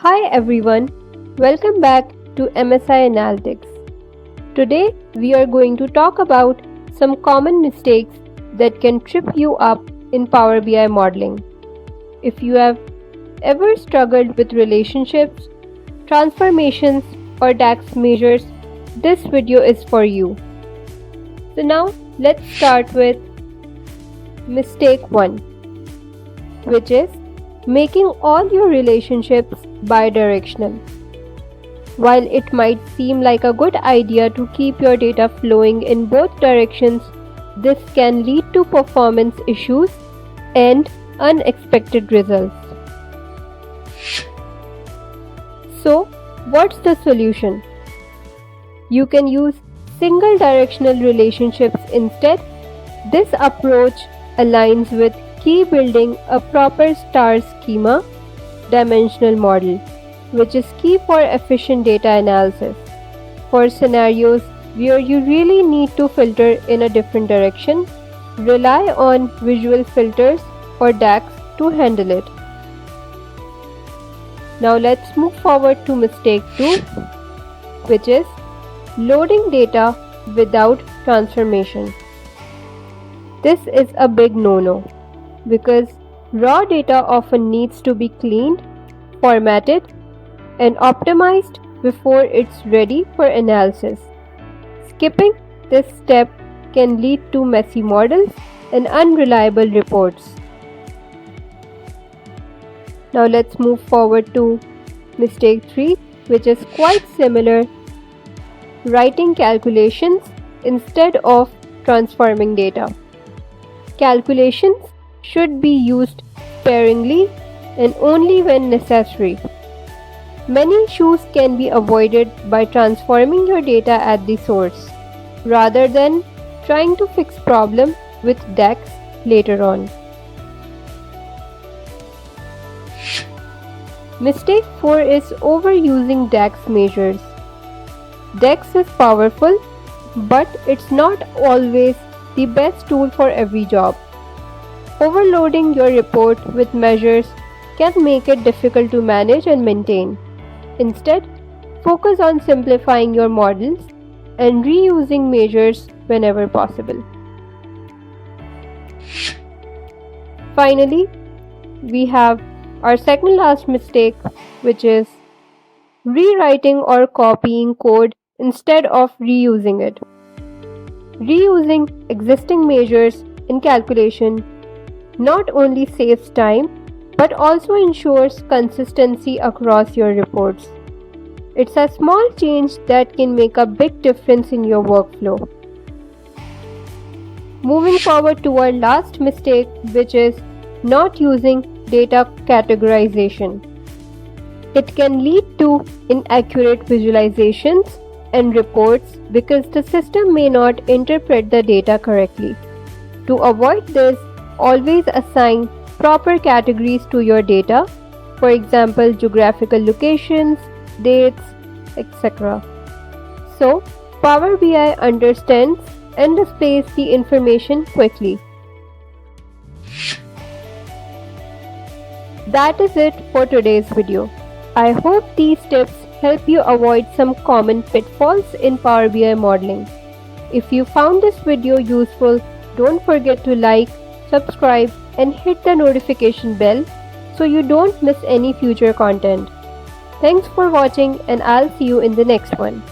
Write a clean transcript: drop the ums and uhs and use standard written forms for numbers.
Hi everyone, welcome back to MSI Analytics. Today we are going to talk about some common mistakes that can trip you up in Power BI modeling. If you have ever struggled with relationships, transformations, or DAX measures, this video is for you. So now let's start with mistake 1, which is making all your relationships bidirectional. While it might seem like a good idea to keep your data flowing in both directions, this can lead to performance issues and unexpected results. So, what's the solution? You can use single directional relationships instead. This approach aligns with key building a proper star schema dimensional model, which is key for efficient data analysis. For scenarios where you really need to filter in a different direction, rely on visual filters or DAX to handle it. Now let's move forward to mistake 2, which is loading data without transformation. This is a big no-no because raw data often needs to be cleaned, formatted, and optimized before it's ready for analysis. Skipping this step can lead to messy models and unreliable reports. Now let's move forward to mistake 3, which is quite similar: writing calculations instead of transforming data. Calculations should be used sparingly and only when necessary. Many issues can be avoided by transforming your data at the source, rather than trying to fix problem with DAX later on. Mistake 4 is overusing DAX measures. DAX is powerful, but it's not always the best tool for every job. Overloading your report with measures can make it difficult to manage and maintain. Instead, focus on simplifying your models and reusing measures whenever possible. Finally, we have our second last mistake, which is rewriting or copying code instead of reusing it. Reusing existing measures in calculation not only saves time but also ensures consistency across your reports. It's a small change that can make a big difference in your workflow. Moving forward to our last mistake, which is not using data categorization. It can lead to inaccurate visualizations and reports because the system may not interpret the data correctly. To avoid this, always assign proper categories to your data, for example, geographical locations, dates, etc. So, Power BI understands and displays the information quickly. That is it for today's video. I hope these tips help you avoid some common pitfalls in Power BI modeling. If you found this video useful, don't forget to like, subscribe, and hit the notification bell so you don't miss any future content. Thanks for watching, and I'll see you in the next one.